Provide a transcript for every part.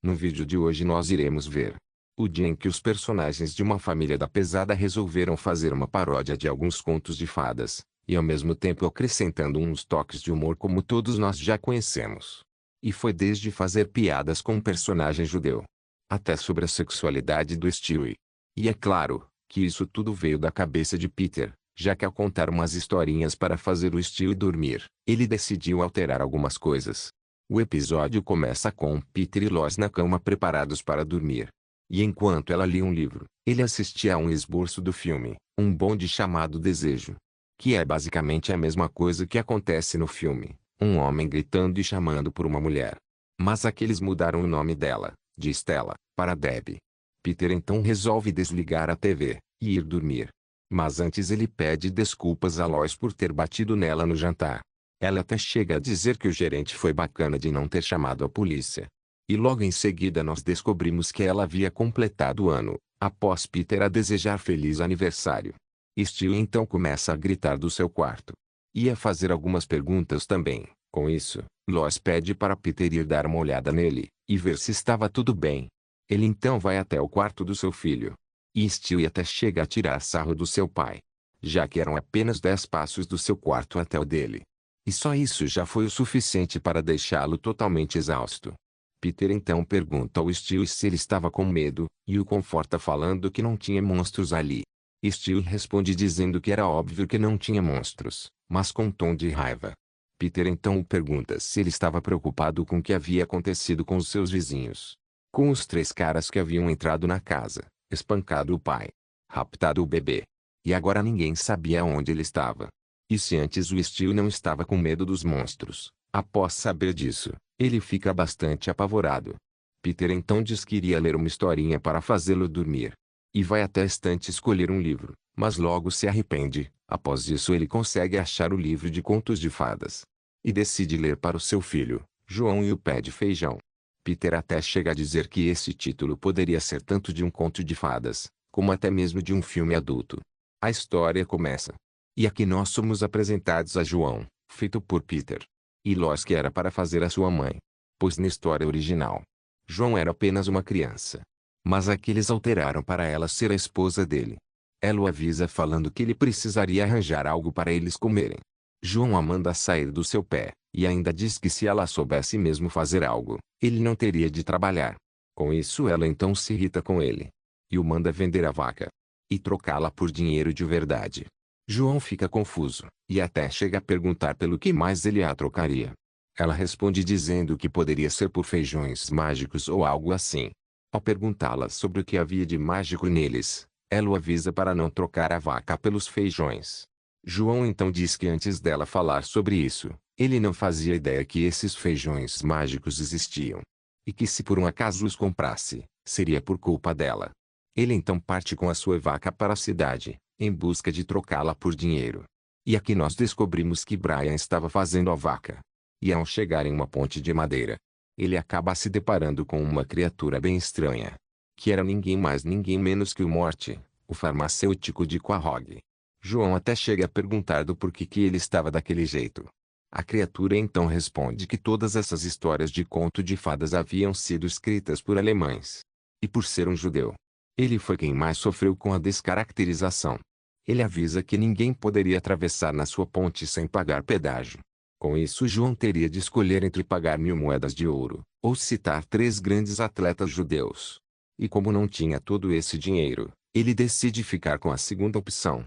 No vídeo de hoje nós iremos ver o dia em que os personagens de uma família da pesada resolveram fazer uma paródia de alguns contos de fadas, e ao mesmo tempo acrescentando uns toques de humor como todos nós já conhecemos. E foi desde fazer piadas com um personagem judeu, até sobre a sexualidade do Stewie. E é claro, que isso tudo veio da cabeça de Peter, já que ao contar umas historinhas para fazer o Stewie dormir, ele decidiu alterar algumas coisas. O episódio começa com Peter e Lois na cama preparados para dormir. E enquanto ela lia um livro, ele assistia a um esboço do filme, Um Bonde Chamado Desejo. Que é basicamente a mesma coisa que acontece no filme, um homem gritando e chamando por uma mulher. Mas aqueles mudaram o nome dela, de Stella, para Debbie. Peter então resolve desligar a TV, e ir dormir. Mas antes ele pede desculpas a Lois por ter batido nela no jantar. Ela até chega a dizer que o gerente foi bacana de não ter chamado a polícia. E logo em seguida nós descobrimos que ela havia completado o ano, após Peter a desejar feliz aniversário. Stewie então começa a gritar do seu quarto. E a fazer algumas perguntas também. Com isso, Lois pede para Peter ir dar uma olhada nele, e ver se estava tudo bem. Ele então vai até o quarto do seu filho. E Stewie até chega a tirar sarro do seu pai, já que eram apenas 10 passos do seu quarto até o dele. E só isso já foi o suficiente para deixá-lo totalmente exausto. Peter então pergunta ao Stewie se ele estava com medo, e o conforta falando que não tinha monstros ali. Stewie responde dizendo que era óbvio que não tinha monstros, mas com um tom de raiva. Peter então o pergunta se ele estava preocupado com o que havia acontecido com os seus vizinhos. Com os 3 caras que haviam entrado na casa, espancado o pai, raptado o bebê. E agora ninguém sabia onde ele estava. E se antes o Stewie não estava com medo dos monstros, após saber disso, ele fica bastante apavorado. Peter então diz que iria ler uma historinha para fazê-lo dormir. E vai até a estante escolher um livro, mas logo se arrepende. Após isso ele consegue achar o livro de contos de fadas. E decide ler para o seu filho, João e o Pé de Feijão. Peter até chega a dizer que esse título poderia ser tanto de um conto de fadas, como até mesmo de um filme adulto. A história começa. E aqui nós somos apresentados a João, feito por Peter. E Lois que era para fazer a sua mãe. Pois na história original, João era apenas uma criança. Mas aqui eles alteraram para ela ser a esposa dele. Ela o avisa falando que ele precisaria arranjar algo para eles comerem. João a manda sair do seu pé, e ainda diz que se ela soubesse mesmo fazer algo, ele não teria de trabalhar. Com isso ela então se irrita com ele. E o manda vender a vaca. E trocá-la por dinheiro de verdade. João fica confuso, e até chega a perguntar pelo que mais ele a trocaria. Ela responde dizendo que poderia ser por feijões mágicos ou algo assim. Ao perguntá-la sobre o que havia de mágico neles, ela o avisa para não trocar a vaca pelos feijões. João então diz que antes dela falar sobre isso, ele não fazia ideia que esses feijões mágicos existiam. E que se por um acaso os comprasse, seria por culpa dela. Ele então parte com a sua vaca para a cidade, em busca de trocá-la por dinheiro. E aqui nós descobrimos que Brian estava fazendo a vaca. E ao chegar em uma ponte de madeira, ele acaba se deparando com uma criatura bem estranha. Que era ninguém mais ninguém menos que o Morty, o farmacêutico de Quahog. João até chega a perguntar do porquê que ele estava daquele jeito. A criatura então responde que todas essas histórias de conto de fadas haviam sido escritas por alemães. E por ser um judeu, ele foi quem mais sofreu com a descaracterização. Ele avisa que ninguém poderia atravessar na sua ponte sem pagar pedágio. Com isso João teria de escolher entre pagar 1000 moedas de ouro, ou citar 3 grandes atletas judeus. E como não tinha todo esse dinheiro, ele decide ficar com a segunda opção.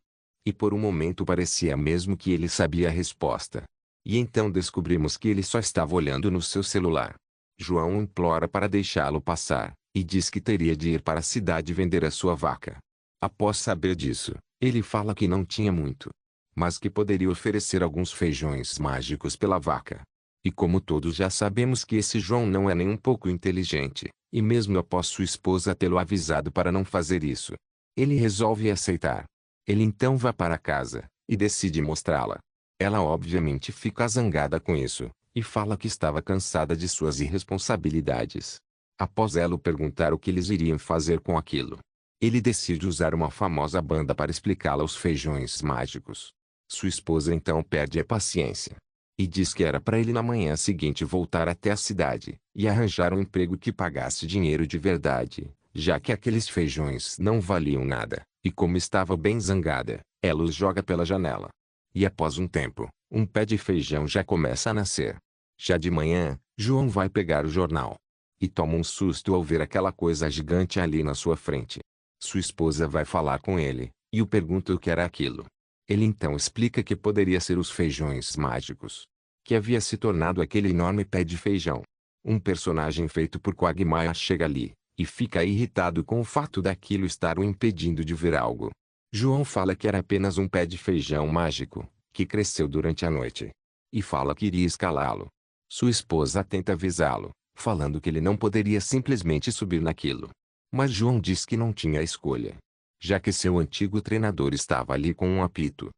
E por um momento parecia mesmo que ele sabia a resposta. E então descobrimos que ele só estava olhando no seu celular. João implora para deixá-lo passar, e diz que teria de ir para a cidade vender a sua vaca. Após saber disso, ele fala que não tinha muito, mas que poderia oferecer alguns feijões mágicos pela vaca. E como todos já sabemos que esse João não é nem um pouco inteligente, e mesmo após sua esposa tê-lo avisado para não fazer isso, ele resolve aceitar. Ele então vai para casa, e decide mostrá-la. Ela obviamente fica zangada com isso, e fala que estava cansada de suas irresponsabilidades. Após ela perguntar o que eles iriam fazer com aquilo, ele decide usar uma famosa banda para explicá-la os feijões mágicos. Sua esposa então perde a paciência. e diz que era para ele na manhã seguinte voltar até a cidade e arranjar um emprego que pagasse dinheiro de verdade, já que aqueles feijões não valiam nada, e como estava bem zangada, ela os joga pela janela. E após um tempo, um pé de feijão já começa a nascer. Já de manhã, João vai pegar o jornal e toma um susto ao ver aquela coisa gigante ali na sua frente. Sua esposa vai falar com ele e o pergunta o que era aquilo. Ele então explica que poderia ser os feijões mágicos, que havia se tornado aquele enorme pé de feijão. Um personagem feito por Quagmire chega ali e fica irritado com o fato daquilo estar o impedindo de ver algo. João fala que era apenas um pé de feijão mágico, que cresceu durante a noite, e fala que iria escalá-lo. Sua esposa tenta avisá-lo, falando que ele não poderia simplesmente subir naquilo. Mas João diz que não tinha escolha, já que seu antigo treinador estava ali com um apito.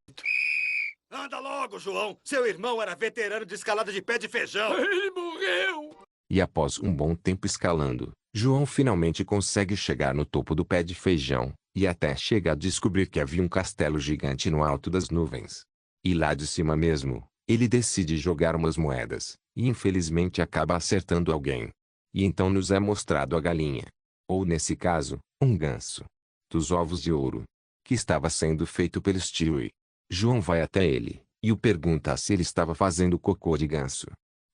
Anda logo, João! Seu irmão era veterano de escalada de pé de feijão! Ele morreu! E após um bom tempo escalando, João finalmente consegue chegar no topo do pé de feijão, e até chega a descobrir que havia um castelo gigante no alto das nuvens. E lá de cima mesmo, ele decide jogar umas moedas, e infelizmente acaba acertando alguém. E então nos é mostrado a galinha, ou nesse caso, um ganso, dos ovos de ouro, que estava sendo feito pelo Stewie. João vai até ele, e o pergunta se ele estava fazendo cocô de ganso.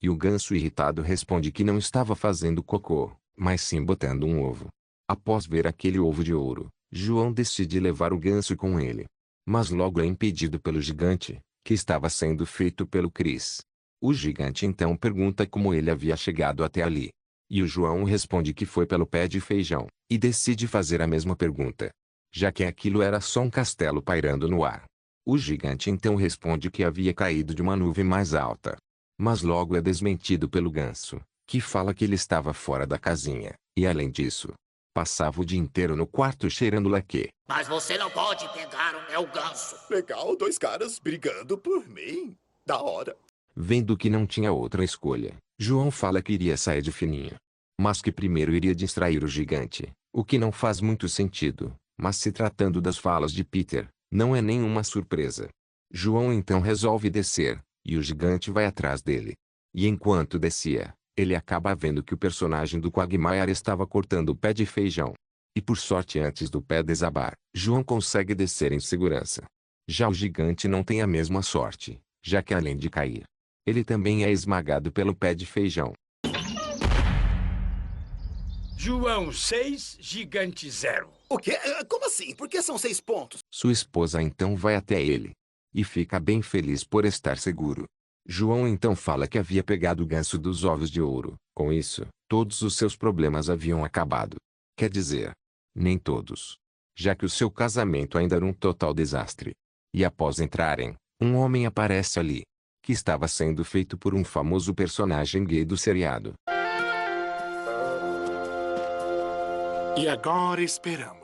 E o ganso irritado responde que não estava fazendo cocô, mas sim botando um ovo. Após ver aquele ovo de ouro, João decide levar o ganso com ele. Mas logo é impedido pelo gigante, que estava sendo feito pelo Chris. O gigante então pergunta como ele havia chegado até ali. E o João responde que foi pelo pé de feijão, e decide fazer a mesma pergunta, já que aquilo era só um castelo pairando no ar. O gigante então responde que havia caído de uma nuvem mais alta. Mas logo é desmentido pelo ganso, que fala que ele estava fora da casinha, e além disso, passava o dia inteiro no quarto cheirando laque. Mas você não pode pegar o meu ganso. Legal, dois caras brigando por mim. Da hora. Vendo que não tinha outra escolha, João fala que iria sair de fininho, mas que primeiro iria distrair o gigante, o que não faz muito sentido, mas se tratando das falas de Peter, não é nenhuma surpresa. João então resolve descer, e o gigante vai atrás dele. E enquanto descia, ele acaba vendo que o personagem do Quagmire estava cortando o pé de feijão. E por sorte antes do pé desabar, João consegue descer em segurança. Já o gigante não tem a mesma sorte, já que além de cair, ele também é esmagado pelo pé de feijão. João 6, gigante 0. O quê? Como assim? Por que são 6 pontos? Sua esposa então vai até ele e fica bem feliz por estar seguro. João então fala que havia pegado o ganso dos ovos de ouro. Com isso, todos os seus problemas haviam acabado. Quer dizer, nem todos, já que o seu casamento ainda era um total desastre. E após entrarem, um homem aparece ali, que estava sendo feito por um famoso personagem gay do seriado. E agora esperamos.